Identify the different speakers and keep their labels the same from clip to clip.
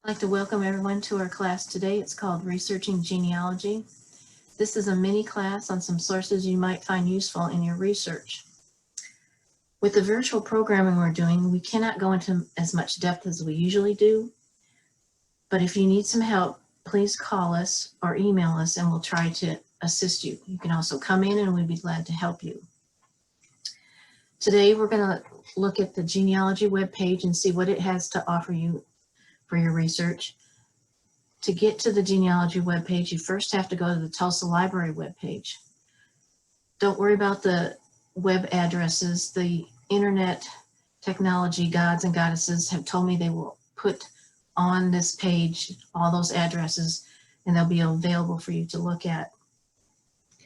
Speaker 1: I'd like to welcome everyone to our class today. It's called Researching Genealogy. This is a mini class on some sources you might find useful in your research. With the virtual programming we're doing, we cannot go into as much depth as we usually do, but if you need some help, please call us or email us and we'll try to assist you. You can also come in and we'd be glad to help you. Today we're going to look at the genealogy webpage and see what it has to offer you for your research. To get to the genealogy webpage, you first have to go to the Tulsa Library webpage. Don't worry about the web addresses. The internet technology gods and goddesses have told me they will put on this page all those addresses and they'll be available for you to look at.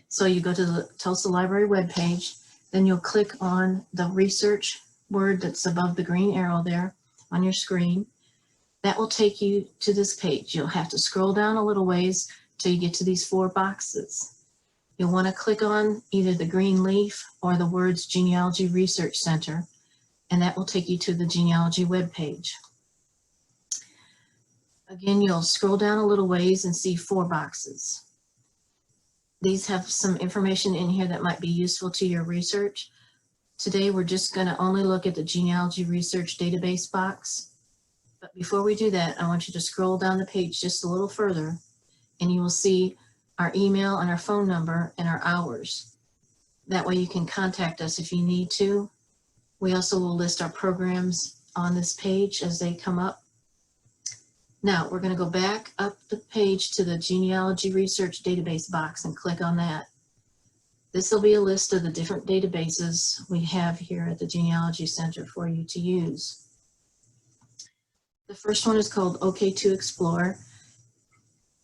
Speaker 1: So you go to the Tulsa Library webpage, then you'll click on the research word that's above the green arrow there on your screen. That will take you to this page. You'll have to scroll down a little ways till you get to these four boxes. You'll want to click on either the green leaf or the words Genealogy Research Center, and that will take you to the genealogy webpage. Again, you'll scroll down a little ways and see four boxes. These have some information in here that might be useful to your research. Today, we're just going to only look at the Genealogy Research Database box. But before we do that, I want you to scroll down the page just a little further and you will see our email and our phone number and our hours. That way you can contact us if you need to. We also will list our programs on this page as they come up. Now we're going to go back up the page to the Genealogy Research Database box and click on that. This will be a list of the different databases we have here at the Genealogy Center for you to use. The first one is called OK2 Explore.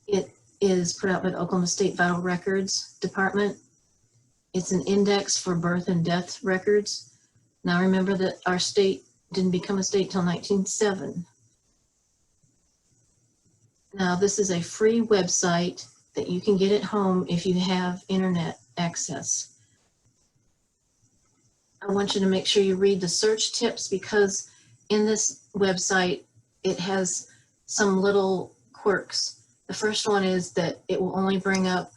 Speaker 1: It is put out by the Oklahoma State Vital Records Department. It's an index for birth and death records. Now remember that our state didn't become a state till 1907. Now this is a free website that you can get at home if you have internet access. I want you to make sure you read the search tips because in this website it has some little quirks. The first one is that it will only bring up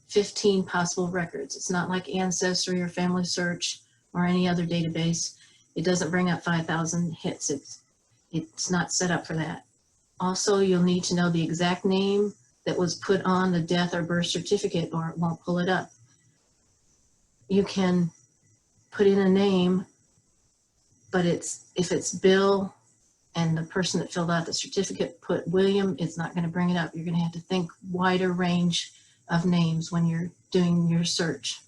Speaker 1: 15 possible records. It's not like Ancestry or Family Search or any other database. It doesn't bring up 5,000 hits. It's not set up for that. Also, you'll need to know the exact name that was put on the death or birth certificate or it won't pull it up. You can put in a name, but if it's Bill, and the person that filled out the certificate put William, it's not going to bring it up. You're going to have to think wider range of names when you're doing your search.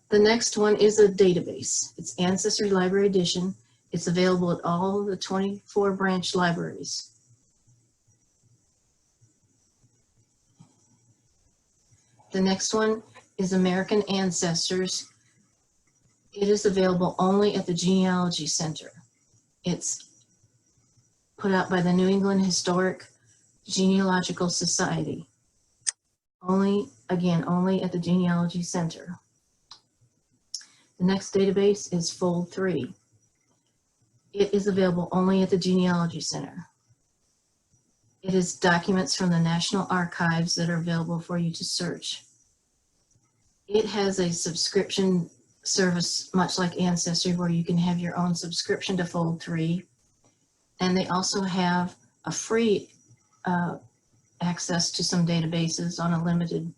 Speaker 1: The next one is a database. It's Ancestry Library Edition. It's available at all the 24 branch libraries. The next one is American Ancestors. It is available only at the Genealogy Center. It's put out by the New England Historic Genealogical Society. Only at the Genealogy Center. The next database is Fold 3. It is available only at the Genealogy Center. It is documents from the National Archives that are available for you to search. It has a subscription service much like Ancestry where you can have your own subscription to Fold 3, and they also have a free access to some databases on a limited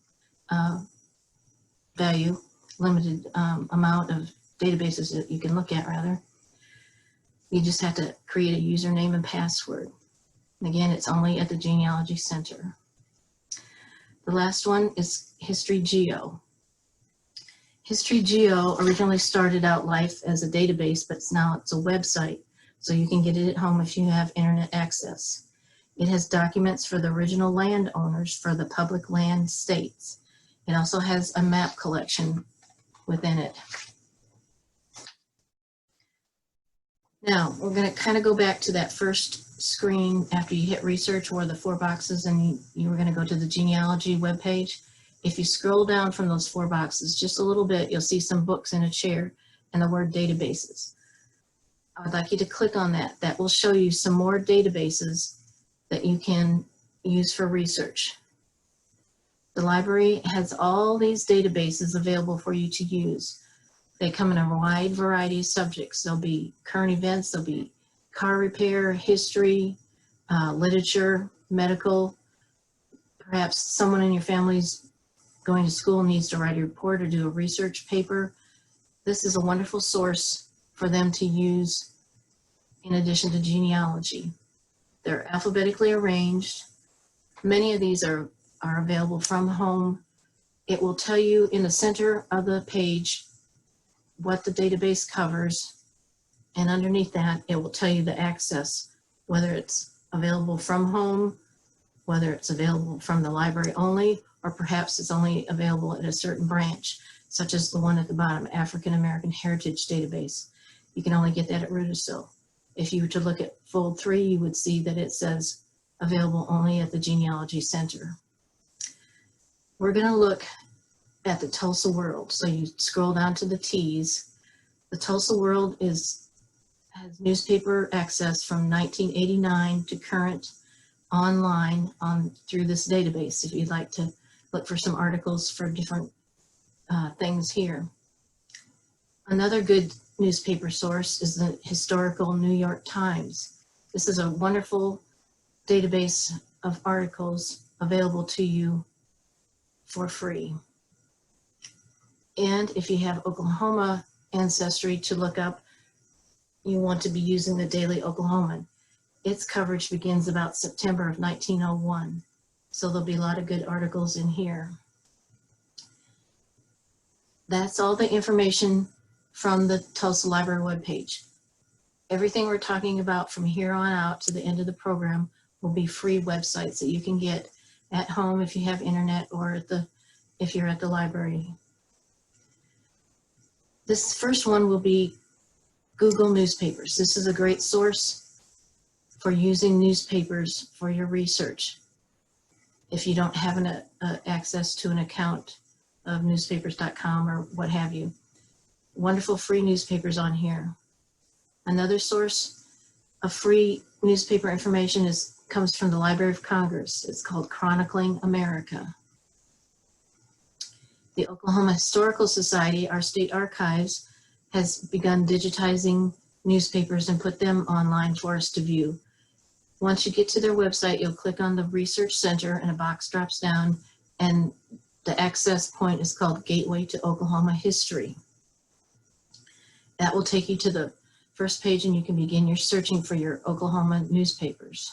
Speaker 1: amount of databases that you can look at rather. You just have to create a username and password. And again, it's only at the Genealogy Center. The last one is History Geo. History Geo originally started out life as a database, but now it's a website, so you can get it at home if you have internet access. It has documents for the original landowners for the public land states. It also has a map collection within it. Now, we're going to kind of go back to that first screen after you hit research where the four boxes and you were going to go to the genealogy webpage. If you scroll down from those four boxes just a little bit, you'll see some books in a chair and the word databases. I would like you to click on that. That will show you some more databases that you can use for research. The library has all these databases available for you to use. They come in a wide variety of subjects. There'll be current events, there'll be car repair, history, literature, medical. Perhaps someone in your family's going to school needs to write a report or do a research paper. This is a wonderful source for them to use in addition to genealogy. They're alphabetically arranged. Many of these are available from home. It will tell you in the center of the page what the database covers, and underneath that it will tell you the access, whether it's available from home, whether it's available from the library only, or perhaps it's only available at a certain branch, such as the one at the bottom, African American Heritage Database. You can only get that at Rudisill. If you were to look at Fold 3, you would see that it says available only at the Genealogy Center. We're going to look at the Tulsa World. So you scroll down to the T's. The Tulsa World has newspaper access from 1989 to current online through this database if you'd like to look for some articles for different things here. Another good newspaper source is the historical New York Times. This is a wonderful database of articles available to you for free. And if you have Oklahoma ancestry to look up, you want to be using the Daily Oklahoman. Its coverage begins about September of 1901. So there'll be a lot of good articles in here. That's all the information from the Tulsa Library webpage. Everything we're talking about from here on out to the end of the program will be free websites that you can get at home if you have internet or if you're at the library. This first one will be Google Newspapers. This is a great source for using newspapers for your research. If you don't have access to an account of newspapers.com or what have you. Wonderful free newspapers on here. Another source of free newspaper information comes from the Library of Congress. It's called Chronicling America. The Oklahoma Historical Society, our state archives, has begun digitizing newspapers and put them online for us to view. Once you get to their website, you'll click on the Research Center and a box drops down, and the access point is called Gateway to Oklahoma History. That will take you to the first page and you can begin your searching for your Oklahoma newspapers.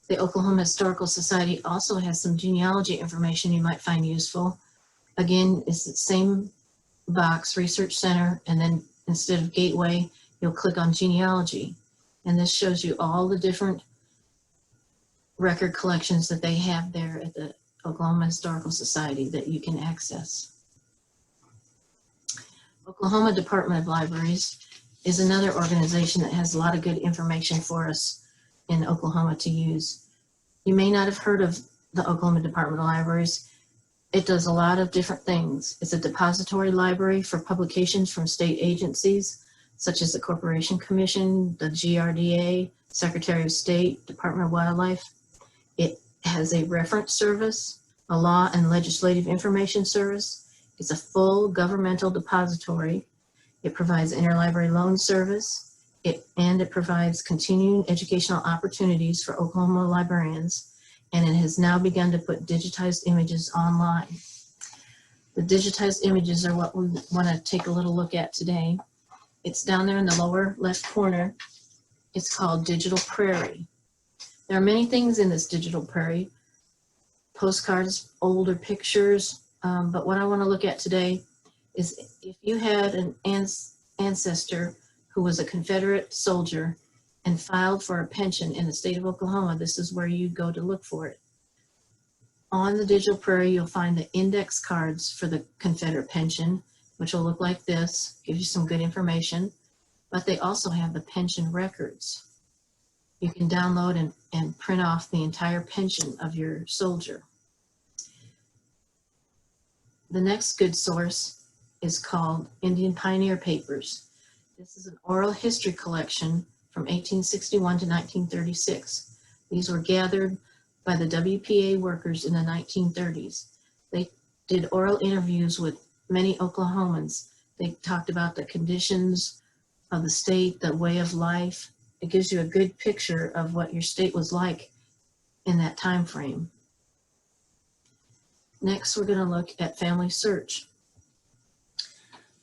Speaker 1: The Oklahoma Historical Society also has some genealogy information you might find useful. Again, it's the same box, Research Center, and then instead of Gateway, you'll click on Genealogy. And this shows you all the different record collections that they have there at the Oklahoma Historical Society that you can access. Oklahoma Department of Libraries is another organization that has a lot of good information for us in Oklahoma to use. You may not have heard of the Oklahoma Department of Libraries. It does a lot of different things. It's a depository library for publications from state agencies, such as the Corporation Commission, the GRDA, Secretary of State, Department of Wildlife. It has a reference service, a law and legislative information service. It's a full governmental depository. It provides interlibrary loan service, and it provides continuing educational opportunities for Oklahoma librarians, and it has now begun to put digitized images online. The digitized images are what we want to take a little look at today. It's down there in the lower left corner. It's called Digital Prairie. There are many things in this Digital Prairie, postcards, older pictures, but what I want to look at today is if you had an ancestor who was a Confederate soldier and filed for a pension in the state of Oklahoma, this is where you go to look for it. On the Digital Prairie, you'll find the index cards for the Confederate pension, which will look like this, give you some good information, but they also have the pension records. You can download and print off the entire pension of your soldier. The next good source is called Indian Pioneer Papers. This is an oral history collection from 1861 to 1936. These were gathered by the WPA workers in the 1930s. They did oral interviews with many Oklahomans. They talked about the conditions of the state, the way of life. It gives you a good picture of what your state was like in that time frame. Next, we're going to look at Family Search.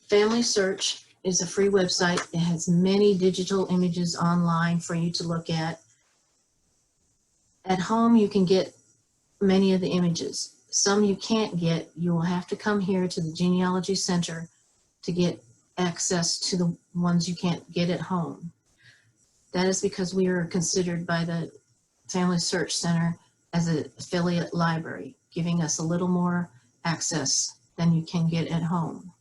Speaker 1: Family Search is a free website. It has many digital images online for you to look at. At home, you can get many of the images. Some you can't get. You will have to come here to the Genealogy Center to get access to the ones you can't get at home. That is because we are considered by the Family Search Center as an affiliate library, giving us a little more access than you can get at home.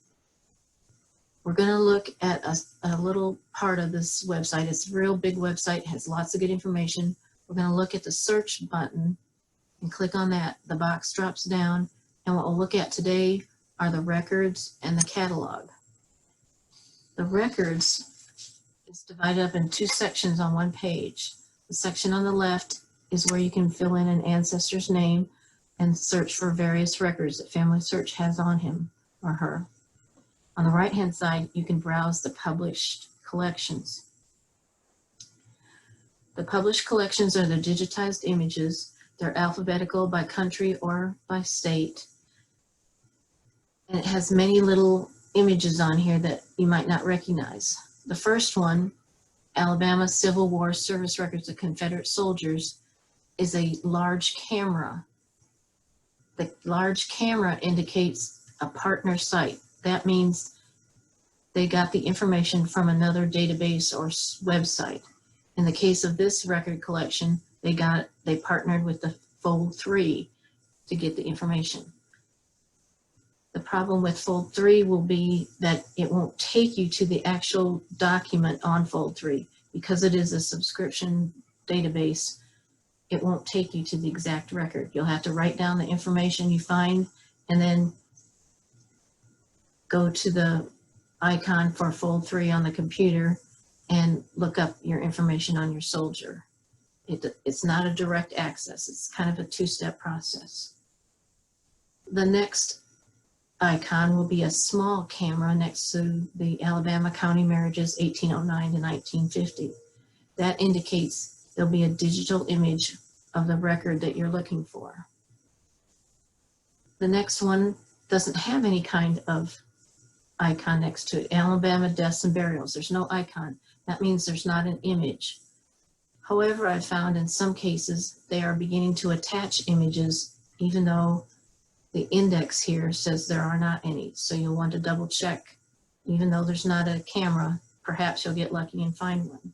Speaker 1: We're going to look at a little part of this website. It's a real big website, has lots of good information. We're going to look at the search button and click on that. The box drops down, and what we'll look at today are the records and the catalog. The records is divided up in two sections on one page. The section on the left is where you can fill in an ancestor's name and search for various records that Family Search has on him or her. On the right-hand side, you can browse the published collections. The published collections are the digitized images. They're alphabetical by country or by state. And it has many little images on here that you might not recognize. The first one, Alabama Civil War Service Records of Confederate Soldiers, is a large camera. The large camera indicates a partner site. That means they got the information from another database or website. In the case of this record collection, they partnered with the Fold 3 to get the information. The problem with Fold 3 will be that it won't take you to the actual document on Fold 3. Because it is a subscription database, it won't take you to the exact record. You'll have to write down the information you find and then go to the icon for Fold 3 on the computer and look up your information on your soldier. It's not a direct access. It's kind of a two-step process. The next icon will be a small camera next to the Alabama County Marriages 1809 to 1950. That indicates there'll be a digital image of the record that you're looking for. The next one doesn't have any kind of icon next to it. Alabama Deaths and Burials. There's no icon. That means there's not an image. However, I've found in some cases they are beginning to attach images even though the index here says there are not any. So you'll want to double check. Even though there's not a camera, perhaps you'll get lucky and find one.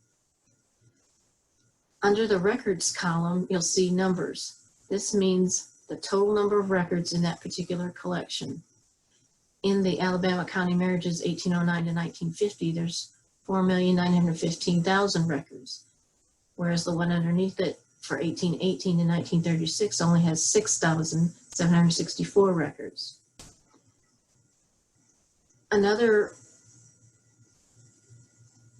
Speaker 1: Under the records column, you'll see numbers. This means the total number of records in that particular collection. In the Alabama County Marriages 1809 to 1950, there's 4,915,000 records, whereas the one underneath it for 1818 to 1936 only has 6,764 records. Another,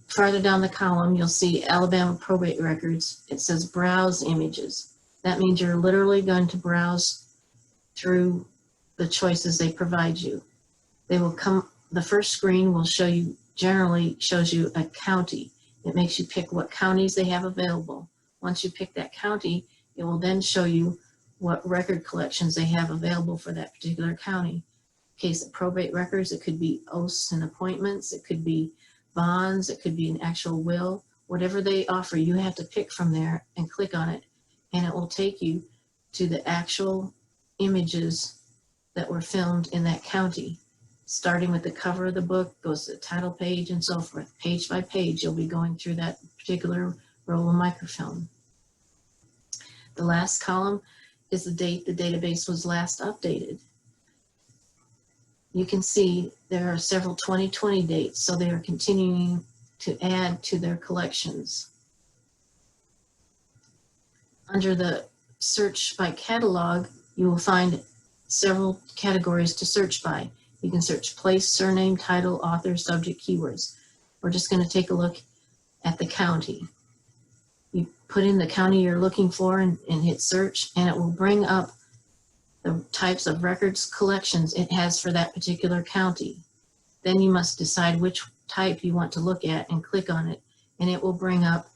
Speaker 1: farther down the column, you'll see Alabama probate records. It says browse images. That means you're literally going to browse through the choices they provide you. They will come, the first screen will show you, generally shows you a county. It makes you pick what counties they have available. Once you pick that county, it will then show you what record collections they have available for that particular county. In case of probate records, it could be oaths and appointments, it could be bonds, it could be an actual will. Whatever they offer, you have to pick from there and click on it, and it will take you to the actual images that were filmed in that county. Starting with the cover of the book, goes to the title page and so forth. Page by page, you'll be going through that particular roll of microfilm. The last column is the date the database was last updated. You can see there are several 2020 dates, so they are continuing to add to their collections. Under the search by catalog, you will find several categories to search by. You can search place, surname, title, author, subject, keywords. We're just going to take a look at the county. You put in the county you're looking for and hit search, and it will bring up the types of records collections it has for that particular county. Then you must decide which type you want to look at and click on it, and it will bring up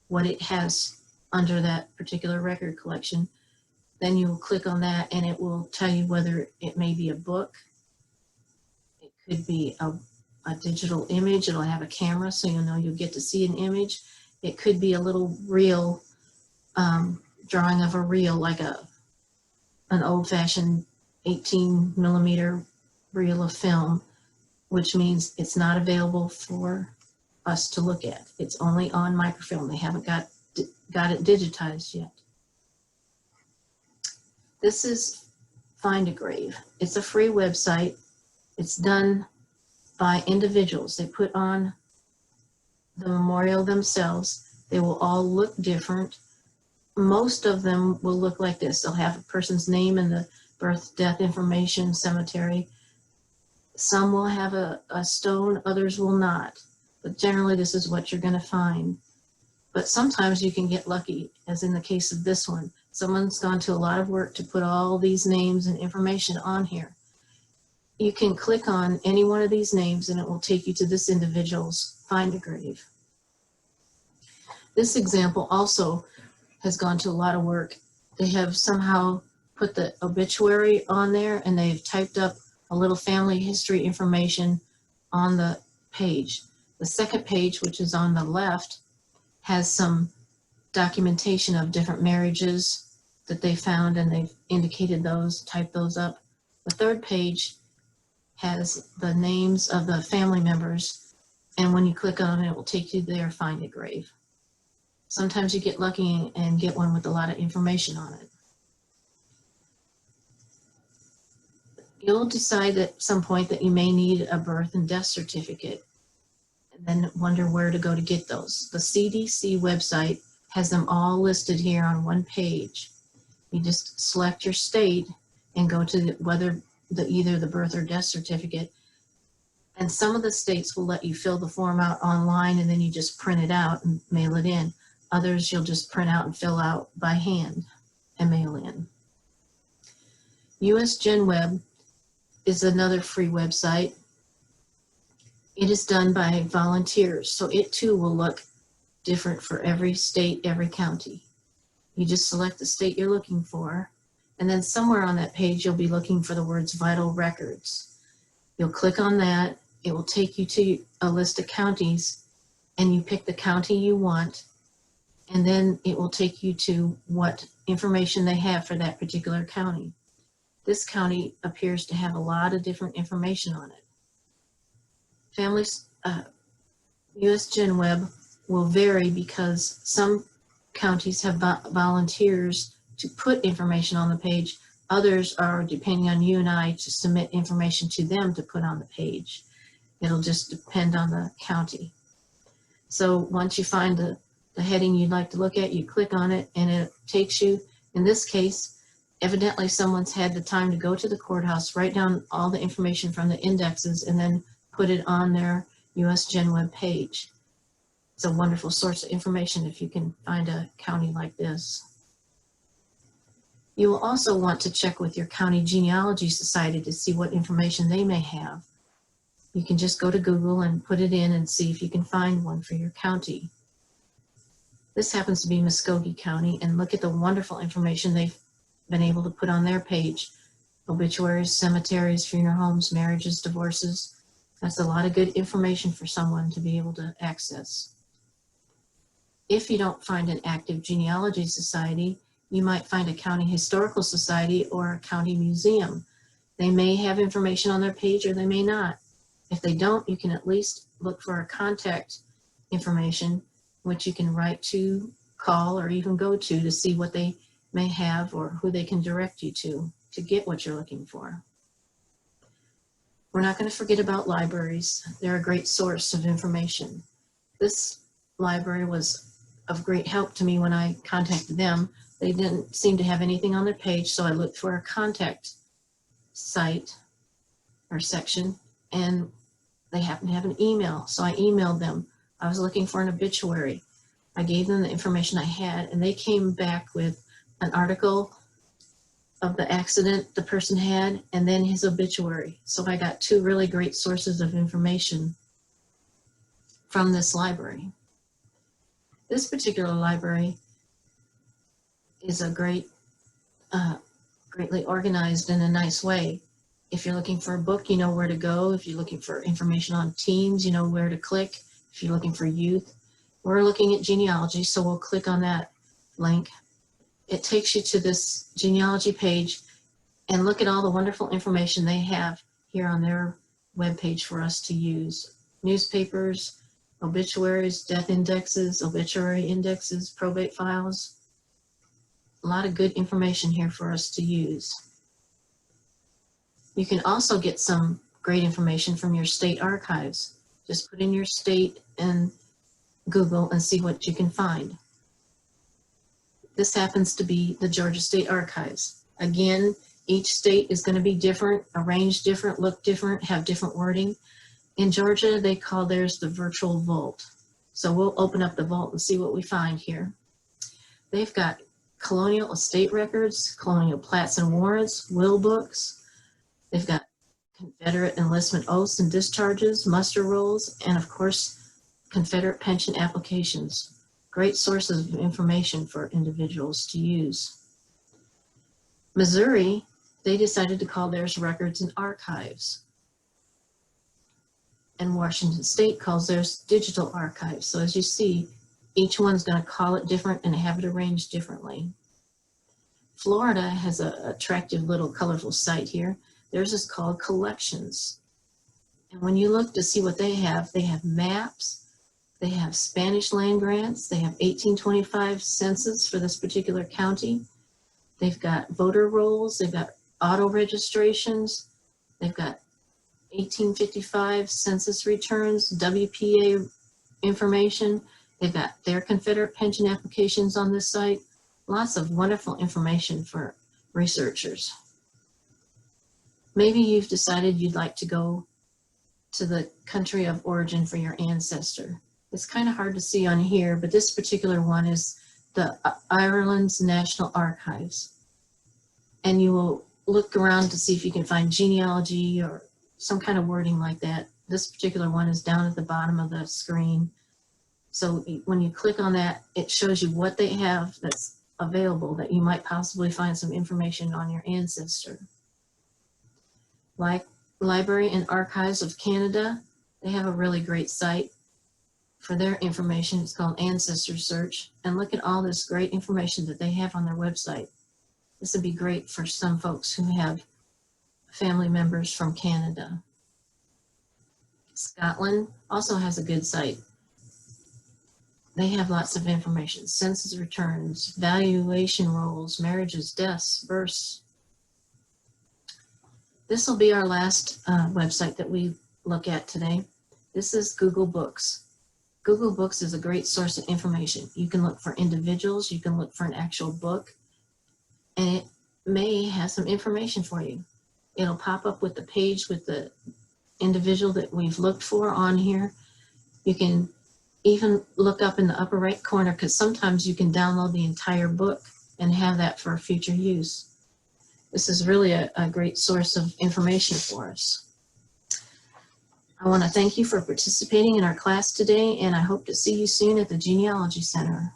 Speaker 1: what it has under that particular record collection. Then you will click on that and it will tell you whether it may be a book. It could be a digital image. It'll have a camera so you'll know you'll get to see an image. It could be a little reel, drawing of a reel, like an old-fashioned 18mm reel of film, which means it's not available for us to look at. It's only on microfilm. They haven't got it digitized yet. This is Find a Grave. It's a free website. It's done by individuals. They put on the memorial themselves. They will all look different. Most of them will look like this. They'll have a person's name and the birth, death information, cemetery. Some will have a stone, others will not. But generally this is what you're going to find. But sometimes you can get lucky, as in the case of this one. Someone's gone to a lot of work to put all these names and information on here. You can click on any one of these names and it will take you to this individual's Find a Grave. This example also has gone to a lot of work. They have somehow put the obituary on there and they've typed up a little family history information on the page. The second page, which is on the left, has some documentation of different marriages that they found, and they've indicated those, typed those up. The third page has the names of the family members, and when you click on it, it will take you there, Find a Grave. Sometimes you get lucky and get one with a lot of information on it. You'll decide at some point that you may need a birth and death certificate, and then wonder where to go to get those. The CDC website has them all listed here on one page. You just select your state and go to either the birth or death certificate. And some of the states will let you fill the form out online and then you just print it out and mail it in. Others you'll just print out and fill out by hand and mail in. US GenWeb is another free website. It is done by volunteers, so it too will look different for every state, every county. You just select the state you're looking for, and then somewhere on that page you'll be looking for the words Vital Records. You'll click on that. It will take you to a list of counties, and you pick the county you want, and then it will take you to what information they have for that particular county. This county appears to have a lot of different information on it. Families, US GenWeb will vary because some counties have volunteers to put information on the page. Others are depending on you and I to submit information to them to put on the page. It'll just depend on the county. So once you find the heading you'd like to look at, you click on it and it takes you, in this case, evidently someone's had the time to go to the courthouse, write down all the information from the indexes, and then put it on their US GenWeb page. It's a wonderful source of information if you can find a county like this. You will also want to check with your county genealogy society to see what information they may have. You can just go to Google and put it in and see if you can find one for your county. This happens to be Muskogee County, and look at the wonderful information they've been able to put on their page. Obituaries, cemeteries, funeral homes, marriages, divorces. That's a lot of good information for someone to be able to access. If you don't find an active genealogy society, you might find a county historical society or a county museum. They may have information on their page or they may not. If they don't, you can at least look for a contact information, which you can write to, call, or even go to see what they may have or who they can direct you to get what you're looking for. We're not going to forget about libraries. They're a great source of information. This library was of great help to me when I contacted them. They didn't seem to have anything on their page, so I looked for a contact site or section, and They happen to have an email, so I emailed them. I was looking for an obituary. I gave them the information I had, and they came back with an article of the accident the person had, and then his obituary. So I got two really great sources of information from this library. This particular library is a greatly organized in a nice way. If you're looking for a book, you know where to go. If you're looking for information on teens, you know where to click. If you're looking for youth, we're looking at genealogy, so we'll click on that link. It takes you to this genealogy page, and look at all the wonderful information they have here on their webpage for us to use. Newspapers, obituaries, death indexes, obituary indexes, probate files. A lot of good information here for us to use. You can also get some great information from your state archives. Just put in your state in Google and see what you can find. This happens to be the Georgia State Archives. Again, each state is going to be different, arranged different, look different, have different wording. In Georgia, they call theirs the virtual vault. So we'll open up the vault and see what we find here. They've got colonial estate records, colonial plats and warrants, will books. They've got Confederate enlistment oaths and discharges, muster rolls, and of course, Confederate pension applications. Great sources of information for individuals to use. Missouri, they decided to call theirs records and archives. And Washington State calls theirs digital archives. So as you see, each one's going to call it different and have it arranged differently. Florida has an attractive little colorful site here. Theirs is called collections. And when you look to see what they have maps, they have Spanish land grants, they have 1825 census for this particular county. They've got voter rolls, they've got auto registrations, they've got 1855 census returns, WPA information. They've got their Confederate pension applications on this site. Lots of wonderful information for researchers. Maybe you've decided you'd like to go to the country of origin for your ancestor. It's kind of hard to see on here, but this particular one is the Ireland's National Archives. And you will look around to see if you can find genealogy or some kind of wording like that. This particular one is down at the bottom of the screen. So when you click on that, it shows you what they have that's available that you might possibly find some information on your ancestor. Like Library and Archives of Canada, they have a really great site for their information. It's called Ancestor Search. And look at all this great information that they have on their website. This would be great for some folks who have family members from Canada. Scotland also has a good site. They have lots of information: census returns, valuation rolls, marriages, deaths, births. This will be our last website that we look at today. This is Google Books. Google Books is a great source of information. You can look for individuals, you can look for an actual book, and it may have some information for you. It'll pop up with the page with the individual that we've looked for on here. You can even look up in the upper right corner, because sometimes you can download the entire book and have that for future use. This is really a great source of information for us. I want to thank you for participating in our class today, and I hope to see you soon at the Genealogy Center.